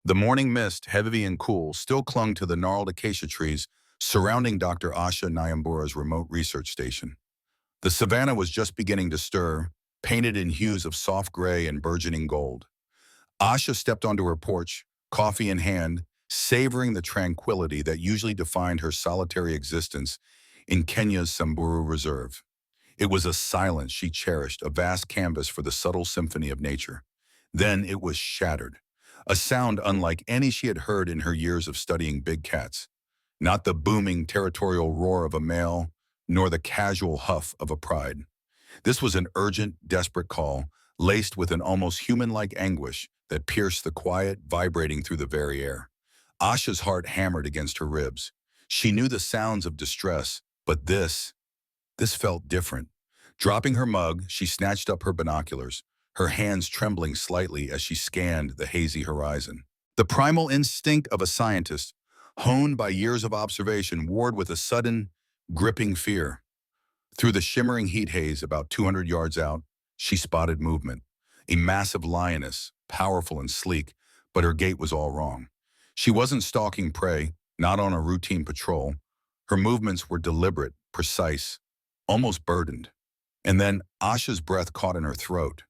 The morning mist, heavy and cool, still clung to the gnarled acacia trees surrounding Dr. Asha Nyambura's remote research station. The Savannah was just beginning to stir, painted in hues of soft gray and burgeoning gold. Asha stepped onto her porch, coffee in hand, savoring the tranquility that usually defined her solitary existence in Kenya's Samburu Reserve. It was a silence she cherished, a vast canvas for the subtle symphony of nature. Then it was shattered, a sound unlike any she had heard in her years of studying big cats. Not the booming territorial roar of a male, nor the casual huff of a pride. This was an urgent, desperate call, laced with an almost human-like anguish that pierced the quiet, vibrating through the very air. Asha's heart hammered against her ribs. She knew the sounds of distress, but this felt different. Dropping her mug, she snatched up her binoculars, her hands trembling slightly as she scanned the hazy horizon. The primal instinct of a scientist, honed by years of observation, warred with a sudden, gripping fear. Through the shimmering heat haze about 200 yards out, she spotted movement. A massive lioness, powerful and sleek, but her gait was all wrong. She wasn't stalking prey, not on a routine patrol. Her movements were deliberate, precise, almost burdened. And then Asha's breath caught in her throat.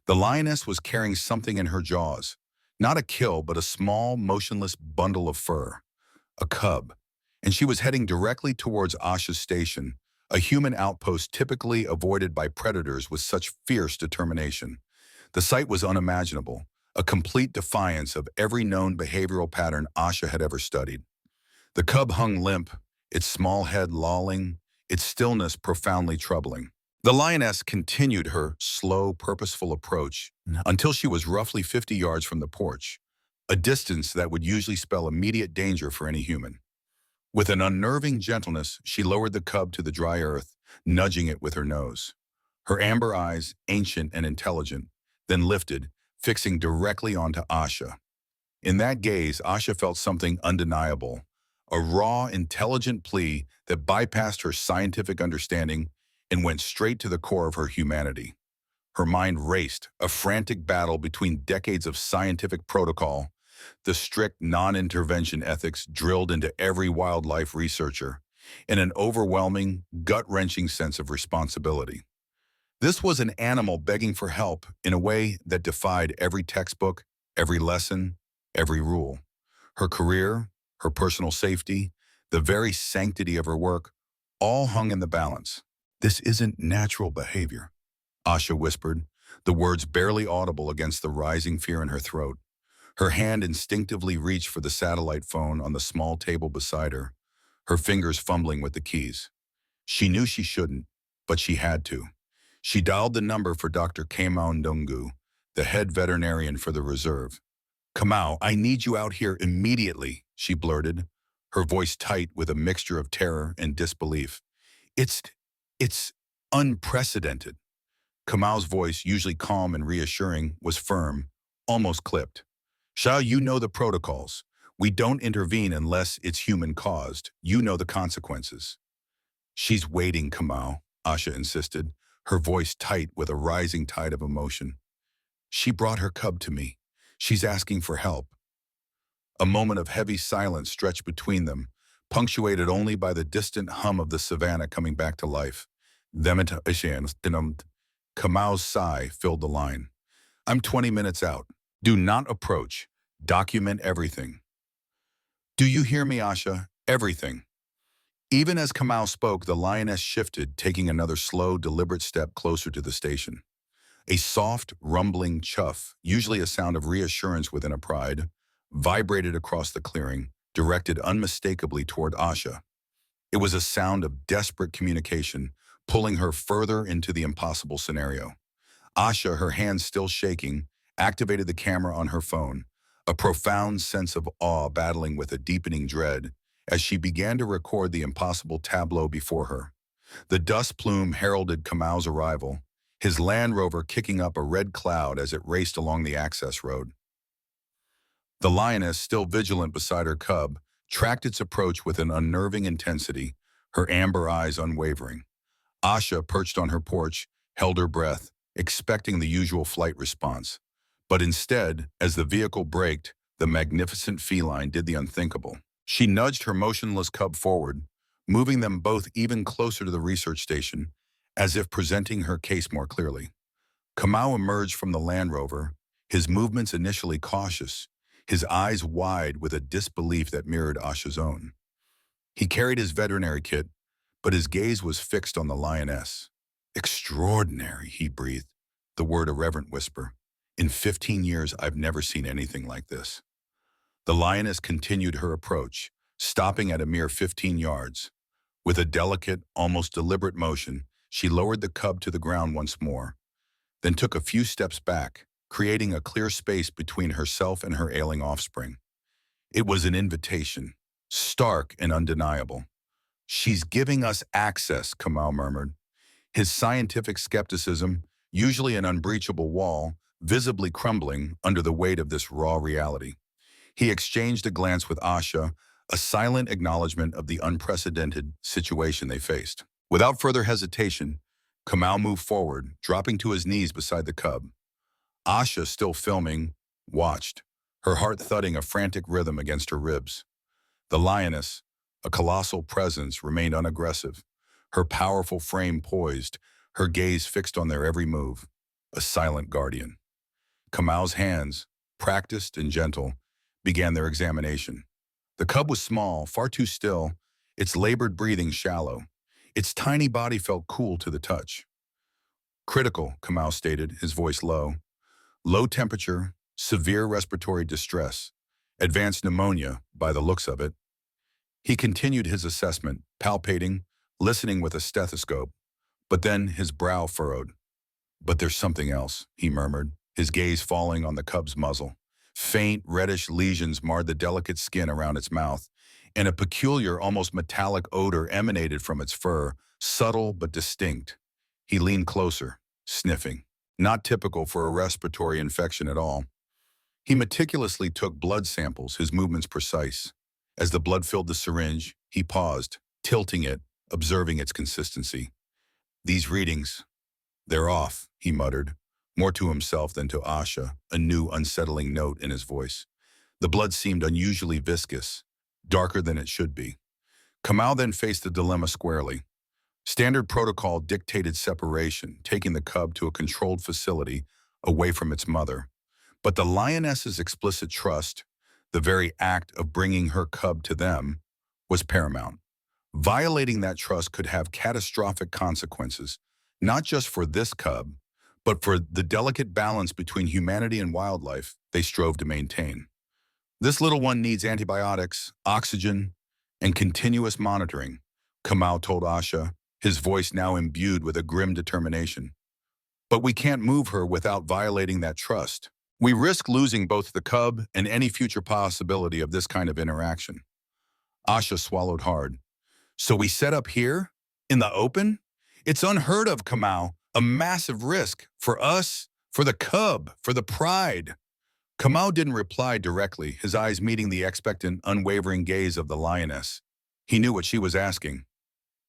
The lioness was carrying something in her jaws. Not a kill, but a small, motionless bundle of fur. A cub. And she was heading directly towards Asha's station, a human outpost typically avoided by predators with such fierce determination. The sight was unimaginable, a complete defiance of every known behavioral pattern Asha had ever studied. The cub hung limp, its small head lolling, its stillness profoundly troubling. The lioness continued her slow, purposeful approach until she was roughly 50 yards from the porch, a distance that would usually spell immediate danger for any human. With an unnerving gentleness, she lowered the cub to the dry earth, nudging it with her nose. Her amber eyes, ancient and intelligent, then lifted, fixing directly onto Asha. In that gaze, Asha felt something undeniable, a raw, intelligent plea that bypassed her scientific understanding and went straight to the core of her humanity. Her mind raced, a frantic battle between decades of scientific protocol, the strict non-intervention ethics drilled into every wildlife researcher, and an overwhelming, gut-wrenching sense of responsibility. This was an animal begging for help in a way that defied every textbook, every lesson, every rule. Her career, her personal safety, the very sanctity of her work, all hung in the balance. "This isn't natural behavior," Asha whispered, the words barely audible against the rising fear in her throat. Her hand instinctively reached for the satellite phone on the small table beside her, her fingers fumbling with the keys. She knew she shouldn't, but she had to. She dialed the number for Dr. Kamau Ndungu, the head veterinarian for the reserve. "Kamau, I need you out here immediately," she blurted, her voice tight with a mixture of terror and disbelief. It's unprecedented." Kamau's voice, usually calm and reassuring, was firm, almost clipped. "Shall you know the protocols? We don't intervene unless it's human-caused. You know the consequences." "She's waiting, Kamau," Asha insisted, her voice tight with a rising tide of emotion. "She brought her cub to me. She's asking for help." A moment of heavy silence stretched between them, punctuated only by the distant hum of the savannah coming back to life. Kamau's sigh filled the line. "I'm 20 minutes out. Do not approach. Document everything." "Do you hear me, Asha? Everything." Even as Kamau spoke, the lioness shifted, taking another slow, deliberate step closer to the station. A soft, rumbling chuff, usually a sound of reassurance within a pride, vibrated across the clearing, directed unmistakably toward Asha. It was a sound of desperate communication, pulling her further into the impossible scenario. Asha, her hands still shaking, activated the camera on her phone, a profound sense of awe battling with a deepening dread as she began to record the impossible tableau before her. The dust plume heralded Kamau's arrival, his Land Rover kicking up a red cloud as it raced along the access road. The lioness, still vigilant beside her cub, tracked its approach with an unnerving intensity, her amber eyes unwavering. Asha, perched on her porch, held her breath, expecting the usual flight response. But instead, as the vehicle braked, The magnificent feline did the unthinkable. She nudged her motionless cub forward, moving them both even closer to the research station, as if presenting her case more clearly. Kamau emerged from the Land Rover, his movements initially cautious, his eyes wide with a disbelief that mirrored Asha's own. He carried his veterinary kit, but his gaze was fixed on the Lioness. Extraordinary, he breathed, the word a reverent whisper. In 15 years, I've never seen anything like this. The Lioness continued her approach, stopping at a mere 15 yards. With a delicate, almost deliberate motion, she lowered the cub to the ground once more, then took a few steps back, creating a clear space between herself and her ailing offspring. It was an invitation, stark and undeniable. She's giving us access, Kamau murmured, his scientific skepticism, usually an unbreachable wall, visibly crumbling under the weight of this raw reality. He exchanged a glance with Asha, a silent acknowledgement of the unprecedented situation they faced. Without further hesitation, Kamau moved forward, dropping to his knees beside the cub. Asha, still filming, watched, her heart thudding a frantic rhythm against her ribs. The Lioness, a colossal presence, remained unaggressive, her powerful frame poised, her gaze fixed on their every move, a silent guardian. Kamau's hands, practiced and gentle, began their examination. The cub was small, far too still, its labored breathing shallow. Its tiny body felt cool to the touch. Critical, Kamau stated, his voice low. Low temperature, severe respiratory distress, advanced pneumonia, by the looks of it. He continued his assessment, palpating, listening with a stethoscope, but then his brow furrowed. But there's something else, he murmured, his gaze falling on the cub's muzzle. Faint, reddish lesions marred the delicate skin around its mouth, and a peculiar, almost metallic odor emanated from its fur, subtle but distinct. He leaned closer, sniffing. Not typical for a respiratory infection at all. He meticulously took blood samples, his movements precise. As the blood filled the syringe, he paused, tilting it, observing its consistency. These readings, they're off, he muttered, more to himself than to Asha, a new unsettling note in his voice. The blood seemed unusually viscous, darker than it should be. Kamau then faced the dilemma squarely. Standard protocol dictated separation, taking the cub to a controlled facility away from its mother. But the Lioness's explicit trust, the very act of bringing her cub to them, was paramount. Violating that trust could have catastrophic consequences, not just for this cub, but for the delicate balance between humanity and wildlife they strove to maintain. This little one needs antibiotics, oxygen, and continuous monitoring, Kamau told Asha, his voice now imbued with a grim determination. But we can't move her without violating that trust. We risk losing both the cub and any future possibility of this kind of interaction. Asha swallowed hard. So we set up here? In the open? It's unheard of, Kamau. A massive risk. For us, for the cub, for the pride. Kamau didn't reply directly, his eyes meeting the expectant, unwavering gaze of the Lioness. He knew what she was asking.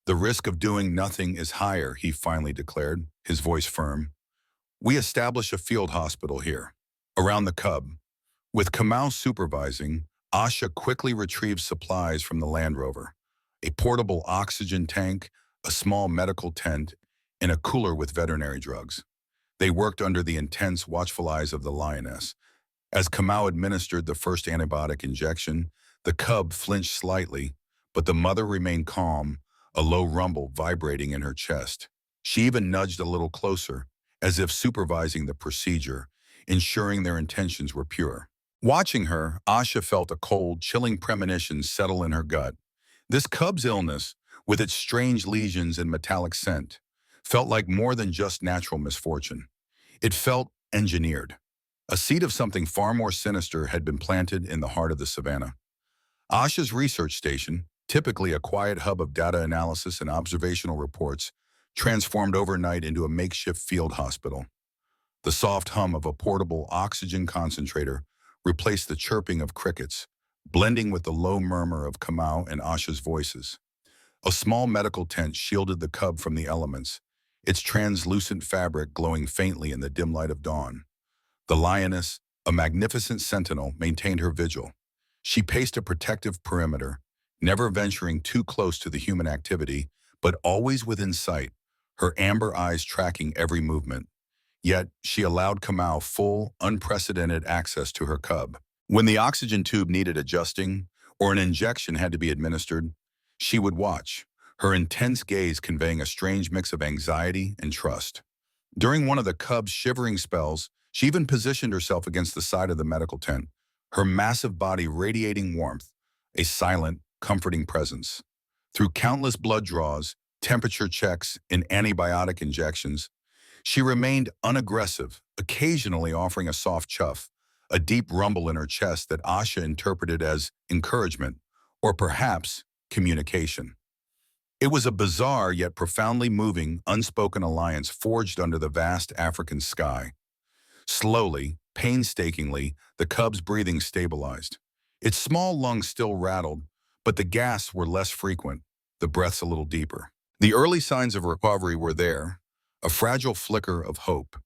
The risk of doing nothing is higher, he finally declared, his voice firm. We establish a field hospital here, around the cub. With Kamau supervising, Asha quickly retrieved supplies from the Land Rover. A portable oxygen tank, a small medical tent, and a cooler with veterinary drugs. They worked under the intense, watchful eyes of the Lioness. As Kamau administered the first antibiotic injection, the cub flinched slightly, but the mother remained calm, a low rumble vibrating in her chest. She even nudged a little closer, as if supervising the procedure, ensuring their intentions were pure. Watching her, Asha felt a cold, chilling premonition settle in her gut. This cub's illness, with its strange lesions and metallic scent, felt like more than just natural misfortune. It felt engineered. A seed of something far more sinister had been planted in the heart of the Savannah. Asha's research station, typically a quiet hub of data analysis and observational reports, transformed overnight into a makeshift field hospital. The soft hum of a portable oxygen concentrator replaced the chirping of crickets, blending with the low murmur of Kamau and Asha's voices. A small medical tent shielded the cub from the elements, its translucent fabric glowing faintly in the dim light of dawn. The Lioness, a magnificent sentinel, maintained her vigil. She paced a protective perimeter, never venturing too close to the human activity, but always within sight, her amber eyes tracking every movement. Yet, she allowed Kamau full, unprecedented access to her cub. When the oxygen tube needed adjusting, or an injection had to be administered, she would watch, her intense gaze conveying a strange mix of anxiety and trust. During one of the cub's shivering spells, she even positioned herself against the side of the medical tent, her massive body radiating warmth, a silent, comforting presence. Through countless blood draws, temperature checks, and antibiotic injections, she remained unaggressive, occasionally offering a soft chuff, a deep rumble in her chest that Asha interpreted as encouragement, or perhaps communication. It was a bizarre yet profoundly moving, unspoken alliance forged under the vast African sky. Slowly, painstakingly, the cub's breathing stabilized. Its small lungs still rattled, but the gasps were less frequent, the breaths a little deeper. The early signs of recovery were there, a fragile flicker of hope.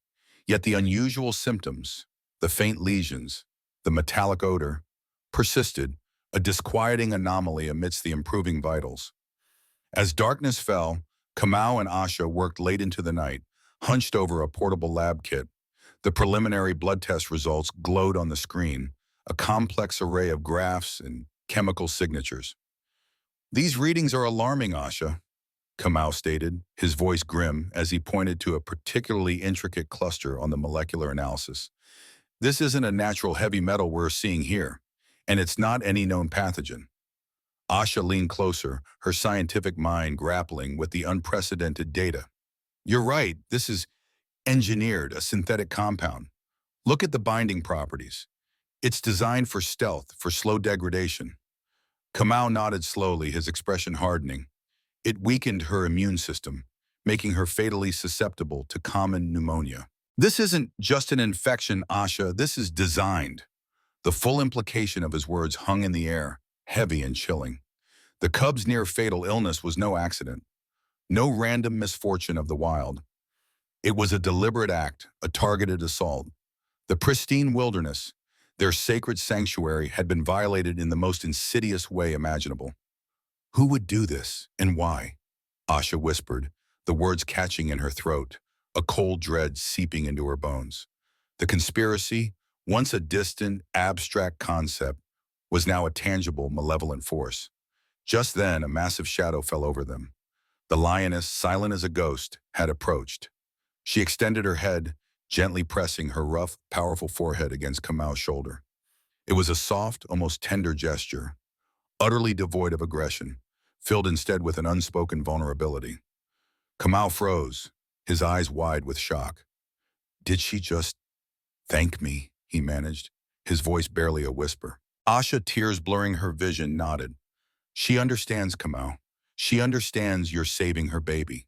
Yet the unusual symptoms, the faint lesions, the metallic odor, persisted, a disquieting anomaly amidst the improving vitals. As darkness fell, Kamau and Asha worked late into the night, hunched over a portable lab kit. The preliminary blood test results glowed on the screen, a complex array of graphs and chemical signatures. "These readings are alarming, Asha," Kamau stated, his voice grim as he pointed to a particularly intricate cluster on the molecular analysis. "This isn't a natural heavy metal we're seeing here, and it's not any known pathogen." Asha leaned closer, her scientific mind grappling with the unprecedented data. "You're right, this is engineered, a synthetic compound. Look at the binding properties. It's designed for stealth, for slow degradation." Kamau nodded slowly, his expression hardening. It weakened her immune system, making her fatally susceptible to common pneumonia. "This isn't just an infection, Asha, this is designed." The full implication of his words hung in the air, heavy and chilling. The cub's near-fatal illness was no accident, no random misfortune of the wild. It was a deliberate act, a targeted assault. The pristine wilderness, their sacred sanctuary, had been violated in the most insidious way imaginable. "Who would do this, and why?" Asha whispered, the words catching in her throat, a cold dread seeping into her bones. The conspiracy, once a distant, abstract concept, was now a tangible, malevolent force. Just then, a massive shadow fell over them. The lioness, silent as a ghost, had approached. She extended her head, gently pressing her rough, powerful forehead against Kamau's shoulder. It was a soft, almost tender gesture, utterly devoid of aggression, filled instead with an unspoken vulnerability. Kamau froze, his eyes wide with shock. "Did she just thank me?" he managed, his voice barely a whisper. Asha, tears blurring her vision, nodded. "She understands, Kamau. She understands you're saving her baby."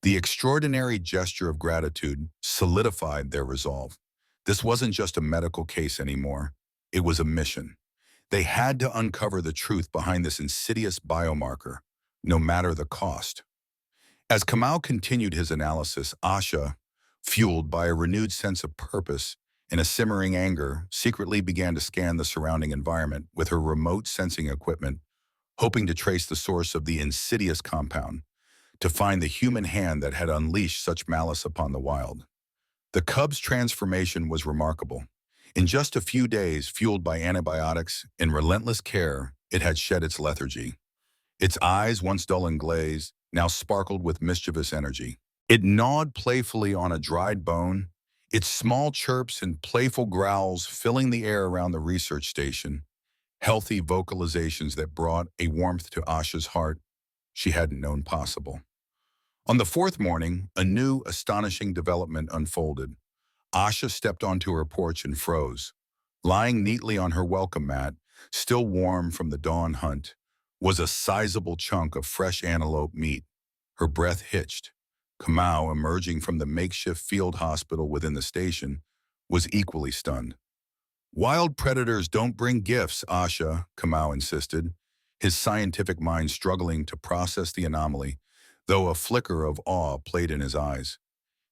The extraordinary gesture of gratitude solidified their resolve. This wasn't just a medical case anymore. It was a mission. They had to uncover the truth behind this insidious biomarker, no matter the cost. As Kamau continued his analysis, Asha, fueled by a renewed sense of purpose and a simmering anger, secretly began to scan the surrounding environment with her remote sensing equipment, hoping to trace the source of the insidious compound, to find the human hand that had unleashed such malice upon the wild. The cub's transformation was remarkable. In just a few days, fueled by antibiotics and relentless care, it had shed its lethargy. Its eyes, once dull and glazed, now sparkled with mischievous energy. It gnawed playfully on a dried bone, its small chirps and playful growls filling the air around the research station, healthy vocalizations that brought a warmth to Asha's heart she hadn't known possible. On the fourth morning, a new, astonishing development unfolded. Asha stepped onto her porch and froze. Lying neatly on her welcome mat, still warm from the dawn hunt, was a sizable chunk of fresh antelope meat. Her breath hitched. Kamau, emerging from the makeshift field hospital within the station, was equally stunned. "Wild predators don't bring gifts, Asha," Kamau insisted, his scientific mind struggling to process the anomaly, though a flicker of awe played in his eyes.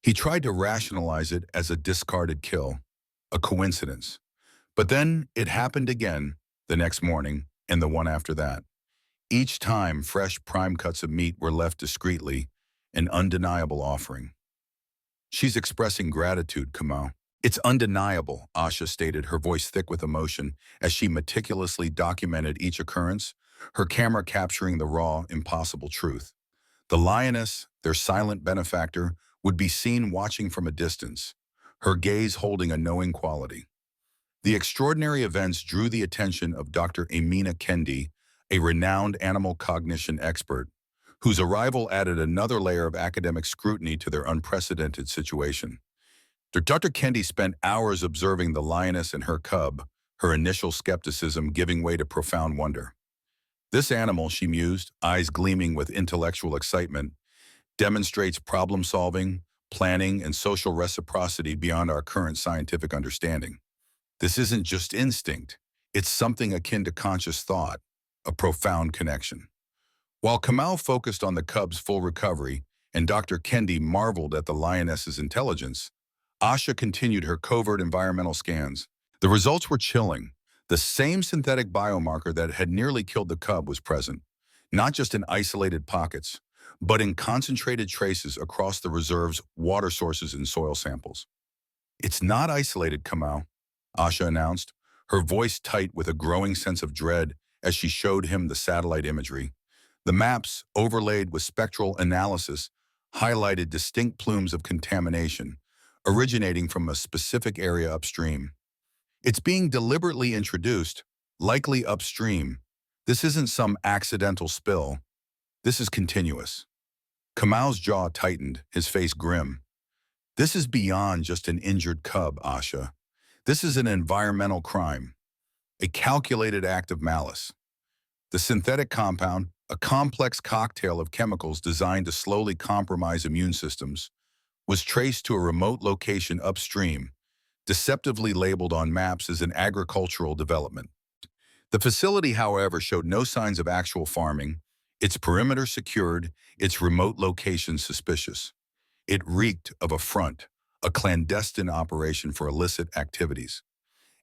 He tried to rationalize it as a discarded kill. A coincidence. But then it happened again the next morning and the one after that. Each time, fresh prime cuts of meat were left discreetly, an undeniable offering. She's expressing gratitude, Kamau. It's undeniable, Asha stated, her voice thick with emotion, as she meticulously documented each occurrence, her camera capturing the raw, impossible truth. The lioness, their silent benefactor, would be seen watching from a distance, her gaze holding a knowing quality. The extraordinary events drew the attention of Dr. Amina Kendi, a renowned animal cognition expert, whose arrival added another layer of academic scrutiny to their unprecedented situation. Dr. Kendi spent hours observing the lioness and her cub, her initial skepticism giving way to profound wonder. This animal, she mused, eyes gleaming with intellectual excitement, demonstrates problem-solving, planning, and social reciprocity beyond our current scientific understanding. This isn't just instinct. It's something akin to conscious thought, a profound connection. While Kamau focused on the cub's full recovery and Dr. Kendi marveled at the lioness's intelligence, Asha continued her covert environmental scans. The results were chilling. The same synthetic biomarker that had nearly killed the cub was present, not just in isolated pockets, but in concentrated traces across the reserve's water sources and soil samples. "It's not isolated, Kamau," Asha announced, her voice tight with a growing sense of dread as she showed him the satellite imagery. The maps, overlaid with spectral analysis, highlighted distinct plumes of contamination, originating from a specific area upstream. "It's being deliberately introduced, likely upstream. This isn't some accidental spill. This is continuous." Kamau's jaw tightened, his face grim. "This is beyond just an injured cub, Asha. This is an environmental crime, a calculated act of malice. The synthetic compound, a complex cocktail of chemicals designed to slowly compromise immune systems, was traced to a remote location upstream, deceptively labeled on maps as an agricultural development. The facility, however, showed no signs of actual farming, its perimeter secured, its remote location suspicious. It reeked of a front, a clandestine operation for illicit activities.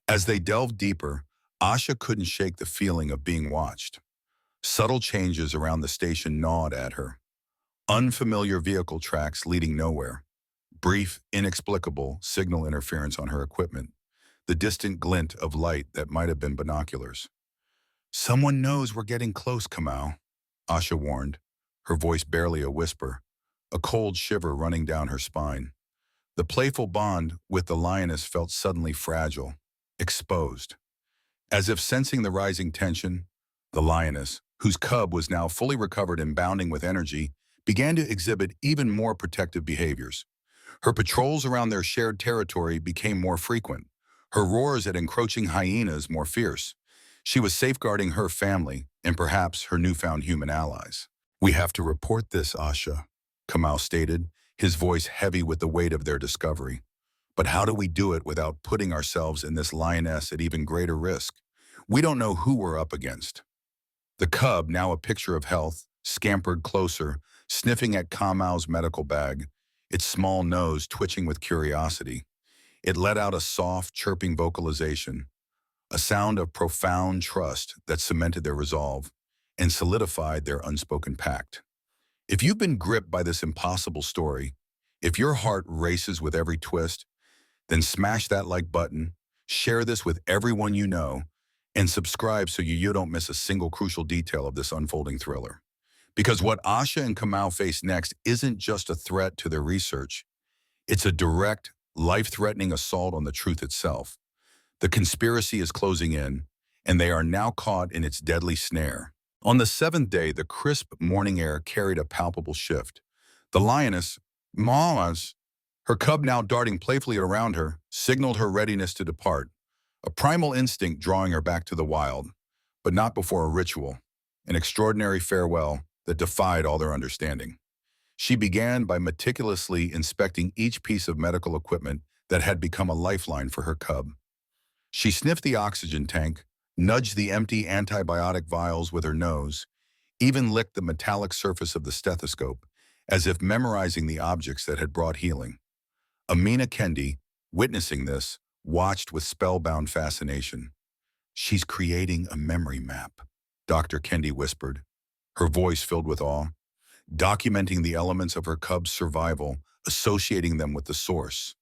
As they delved deeper, Asha couldn't shake the feeling of being watched. Subtle changes around the station gnawed at her. Unfamiliar vehicle tracks leading nowhere. Brief, inexplicable signal interference on her equipment. The distant glint of light that might have been binoculars. "Someone knows we're getting close, Kamau," Asha warned, her voice barely a whisper, a cold shiver running down her spine. The playful bond with the lioness felt suddenly fragile, exposed. As if sensing the rising tension, the lioness, whose cub was now fully recovered and bounding with energy, began to exhibit even more protective behaviors. Her patrols around their shared territory became more frequent, her roars at encroaching hyenas more fierce. She was safeguarding her family and perhaps her newfound human allies. "We have to report this, Asha," Kamau stated, his voice heavy with the weight of their discovery. "But how do we do it without putting ourselves and this lioness at even greater risk? We don't know who we're up against." The cub, now a picture of health, scampered closer, sniffing at Kamau's medical bag, its small nose twitching with curiosity. It let out a soft, chirping vocalization, a sound of profound trust that cemented their resolve and solidified their unspoken pact. If you've been gripped by this impossible story, if your heart races with every twist, then smash that like button, share this with everyone you know, and subscribe so you don't miss a single crucial detail of this unfolding thriller. Because what Asha and Kamau face next isn't just a threat to their research, it's a direct, life-threatening assault on the truth itself. The conspiracy is closing in, and they are now caught in its deadly snare. On the seventh day, the crisp morning air carried a palpable shift. The lioness, Mamas, her cub now darting playfully around her, signaled her readiness to depart, a primal instinct drawing her back to the wild, but not before a ritual, an extraordinary farewell that defied all their understanding. She began by meticulously inspecting each piece of medical equipment that had become a lifeline for her cub. She sniffed the oxygen tank, nudged the empty antibiotic vials with her nose, even licked the metallic surface of the stethoscope, as if memorizing the objects that had brought healing. Amina Kendi, witnessing this, watched with spellbound fascination. "She's creating a memory map," Dr. Kendi whispered, her voice filled with awe, "documenting the elements of her cub's survival, associating them with the source."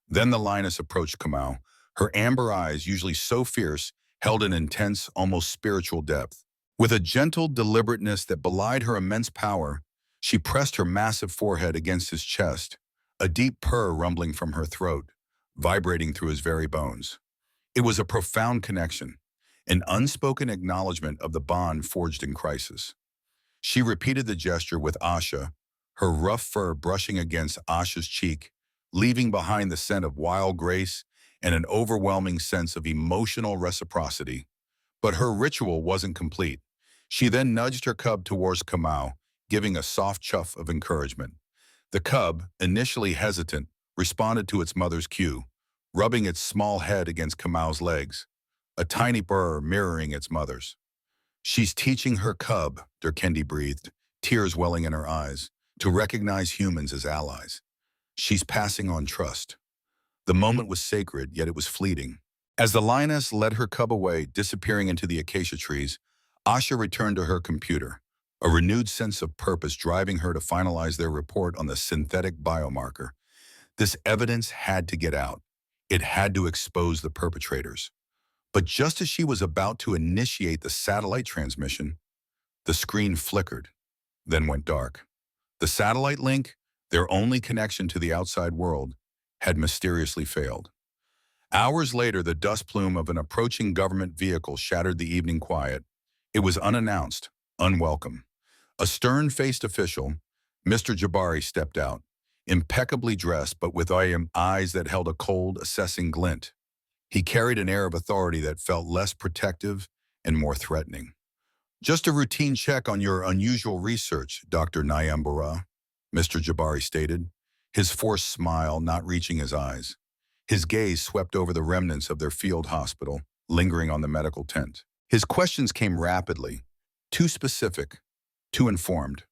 Then the lioness approached Kamau. Her amber eyes, usually so fierce, held an intense, almost spiritual depth. With a gentle deliberateness that belied her immense power, she pressed her massive forehead against his chest, a deep purr rumbling from her throat, vibrating through his very bones. It was a profound connection, an unspoken acknowledgement of the bond forged in crisis. She repeated the gesture with Asha, her rough fur brushing against Asha's cheek, leaving behind the scent of wild grace and an overwhelming sense of emotional reciprocity. But her ritual wasn't complete. She then nudged her cub towards Kamau, giving a soft chuff of encouragement. The cub, initially hesitant, responded to its mother's cue, rubbing its small head against Kamau's legs, a tiny purr mirroring its mother's. "She's teaching her cub," Durkendi breathed, tears welling in her eyes, "to recognize humans as allies. She's passing on trust." The moment was sacred, yet it was fleeting. As the lioness led her cub away, disappearing into the acacia trees, Asha returned to her computer, a renewed sense of purpose driving her to finalize their report on the synthetic biomarker. This evidence had to get out. It had to expose the perpetrators. But just as she was about to initiate the satellite transmission, the screen flickered, then went dark. The satellite link, their only connection to the outside world, had mysteriously failed. Hours later, the dust plume of an approaching government vehicle shattered the evening quiet. It was unannounced, unwelcome. A stern-faced official, Mr. Jabari, stepped out, impeccably dressed but with eyes that held a cold, assessing glint. He carried an air of authority that felt less protective and more threatening. "Just a routine check on your unusual research, Dr. Nyambura," Mr. Jabari stated, his forced smile not reaching his eyes. His gaze swept over the remnants of their field hospital, lingering on the medical tent. His questions came rapidly, too specific, too informed.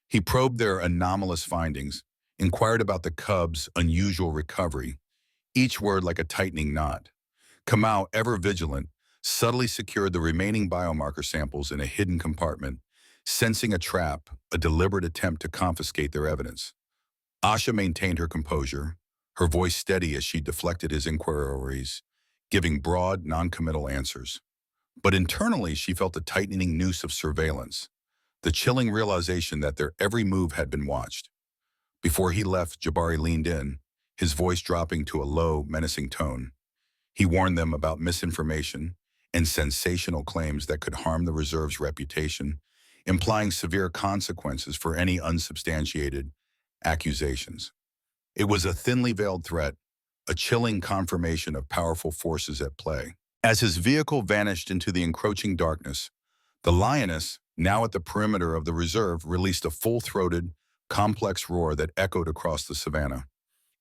He probed their anomalous findings, inquired about the cub's unusual recovery, each word like a tightening knot. Kamau, ever vigilant, subtly secured the remaining biomarker samples in a hidden compartment, sensing a trap, a deliberate attempt to confiscate their evidence. Asha maintained her composure, her voice steady as she deflected his inquiries, giving broad, non-committal answers. But internally, she felt a tightening noose of surveillance, the chilling realization that their every move had been watched. Before he left, Jabari leaned in, his voice dropping to a low, menacing tone. He warned them about misinformation and sensational claims that could harm the reserve's reputation, implying severe consequences for any unsubstantiated accusations. It was a thinly veiled threat, a chilling confirmation of powerful forces at play. As his vehicle vanished into the encroaching darkness, the lioness, now at the perimeter of the reserve, released a full-throated, complex roar that echoed across the savannah.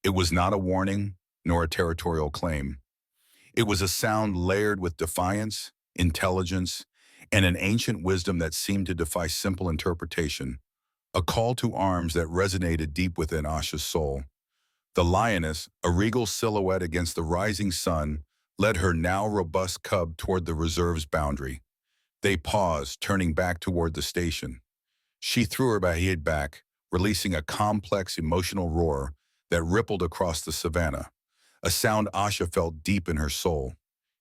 It was not a warning, nor a territorial claim. It was a sound layered with defiance, intelligence, and an ancient wisdom that seemed to defy simple interpretation, a call to arms that resonated deep within Asha's soul. The lioness, a regal silhouette against the rising sun, led her now robust cub toward the reserve's boundary. They paused, turning back toward the station. She threw her head back, releasing a complex emotional roar that rippled across the savannah, a sound Asha felt deep in her soul.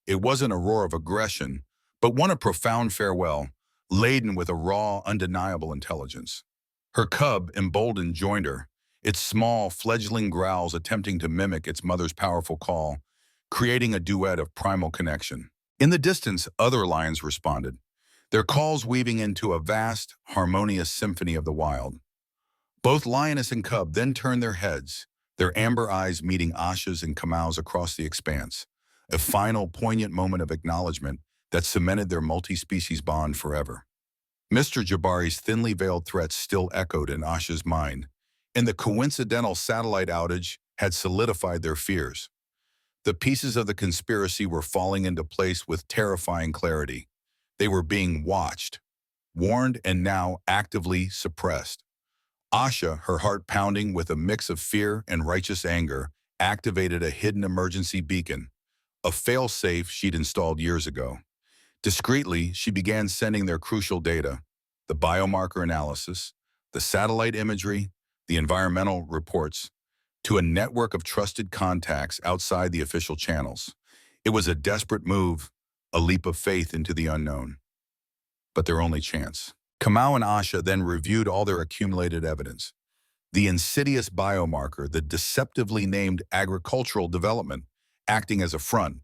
It wasn't a roar of aggression, but one of profound farewell, laden with a raw, undeniable intelligence. Her cub, emboldened, joined her, its small, fledgling growls attempting to mimic its mother's powerful call, creating a duet of primal connection. In the distance, other lions responded, their calls weaving into a vast, harmonious symphony of the wild. Both lioness and cub then turned their heads, their amber eyes meeting Asha's and Kamau's across the expanse, a final, poignant moment of acknowledgement that cemented their multi-species bond forever. Mr. Jabari's thinly veiled threats still echoed in Asha's mind, and the coincidental satellite outage had solidified their fears. The pieces of the conspiracy were falling into place with terrifying clarity. They were being watched, warned, and now actively suppressed. Asha, her heart pounding with a mix of fear and righteous anger, activated a hidden emergency beacon, a fail-safe she'd installed years ago. Discreetly, she began sending their crucial data, the biomarker analysis, the satellite imagery, the environmental reports, to a network of trusted contacts outside the official channels. It was a desperate move, a leap of faith into the unknown, but their only chance. Kamau and Asha then reviewed all their accumulated evidence. The insidious biomarker, the deceptively named agricultural development, acting as a front,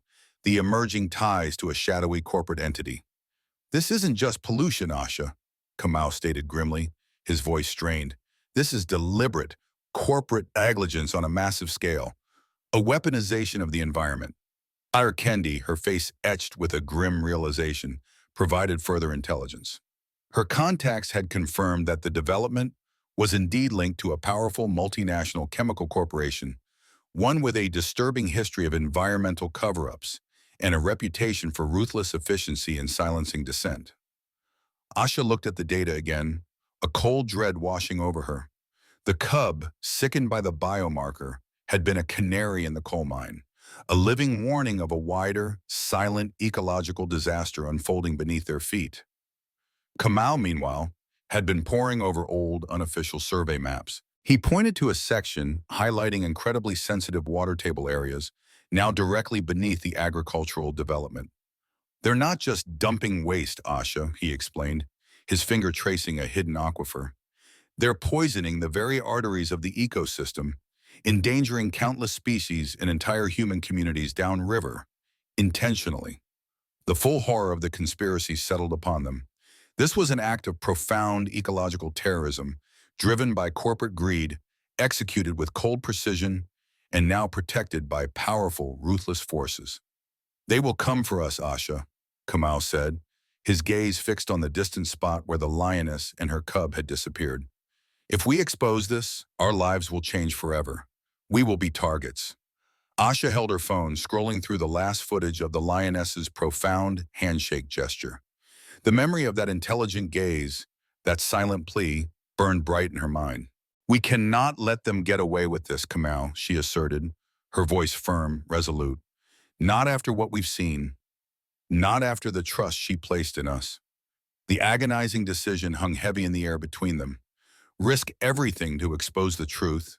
the emerging ties to a shadowy corporate entity. This isn't just pollution, Asha, Kamau stated grimly, his voice strained. This is deliberate, corporate negligence on a massive scale, a weaponization of the environment. Dr. Kendi, her face etched with a grim realization, provided further intelligence. Her contacts had confirmed that the development was indeed linked to a powerful multinational chemical corporation, one with a disturbing history of environmental cover-ups and a reputation for ruthless efficiency in silencing dissent. Asha looked at the data again, a cold dread washing over her. The cub, sickened by the biomarker, had been a canary in the coal mine, a living warning of a wider, silent ecological disaster unfolding beneath their feet. Kamau, meanwhile, had been poring over old, unofficial survey maps. He pointed to a section highlighting incredibly sensitive water table areas, now directly beneath the agricultural development. They're not just dumping waste, Asha, he explained, his finger tracing a hidden aquifer. They're poisoning the very arteries of the ecosystem, endangering countless species and entire human communities downriver, intentionally. The full horror of the conspiracy settled upon them. This was an act of profound ecological terrorism, driven by corporate greed, executed with cold precision, and now protected by powerful, ruthless forces. They will come for us, Asha, Kamau said, his gaze fixed on the distant spot where the lioness and her cub had disappeared. If we expose this, our lives will change forever. We will be targets. Asha held her phone, scrolling through the last footage of the lioness's profound handshake gesture. The memory of that intelligent gaze, that silent plea, burned bright in her mind. We cannot let them get away with this, Kamau, she asserted, her voice firm, resolute. Not after what we've seen. Not after the trust she placed in us. The agonizing decision hung heavy in the air between them. Risk everything to expose the truth,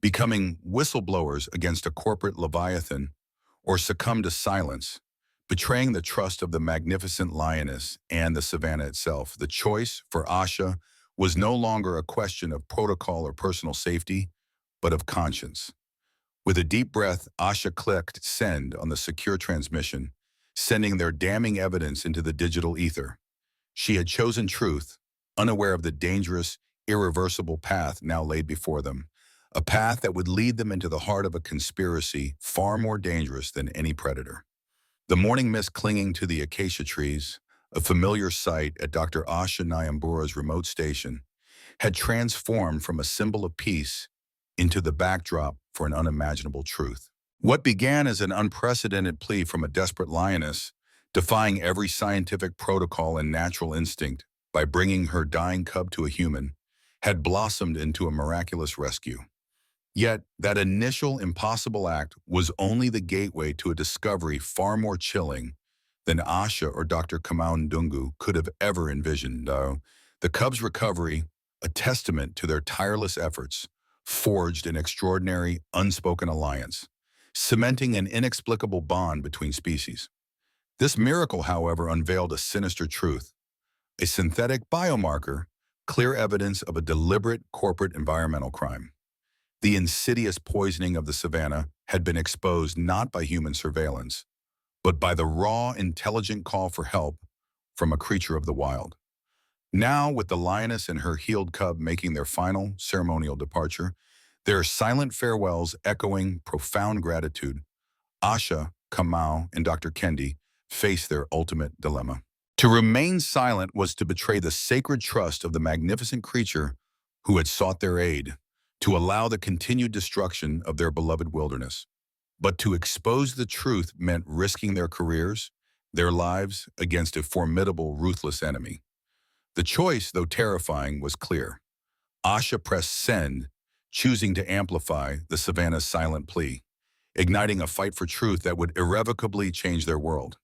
becoming whistleblowers against a corporate leviathan, or succumb to silence, betraying the trust of the magnificent lioness and the Savannah itself. The choice for Asha was no longer a question of protocol or personal safety, but of conscience. With a deep breath, Asha clicked send on the secure transmission, sending their damning evidence into the digital ether. She had chosen truth, unaware of the dangerous, irreversible path now laid before them, a path that would lead them into the heart of a conspiracy far more dangerous than any predator. The morning mist clinging to the acacia trees, a familiar sight at Dr. Asha Nyambura's remote station, had transformed from a symbol of peace into the backdrop for an unimaginable truth. What began as an unprecedented plea from a desperate lioness, defying every scientific protocol and natural instinct by bringing her dying cub to a human, had blossomed into a miraculous rescue. Yet, that initial impossible act was only the gateway to a discovery far more chilling than Asha or Dr. Kamau Ndungu could have ever envisioned. The cub's recovery, a testament to their tireless efforts, forged an extraordinary, unspoken alliance, cementing an inexplicable bond between species. This miracle, however, unveiled a sinister truth. A synthetic biomarker, clear evidence of a deliberate corporate environmental crime. The insidious poisoning of the Savannah had been exposed not by human surveillance, but by the raw, intelligent call for help from a creature of the wild. Now, with the lioness and her healed cub making their final ceremonial departure, their silent farewells echoing profound gratitude, Asha, Kamau, and Dr. Kendi faced their ultimate dilemma. To remain silent was to betray the sacred trust of the magnificent creature who had sought their aid, to allow the continued destruction of their beloved wilderness. But to expose the truth meant risking their careers, their lives, against a formidable, ruthless enemy. The choice, though terrifying, was clear. Asha pressed send, choosing to amplify the Savannah's silent plea. igniting a fight for truth that would irrevocably change their world.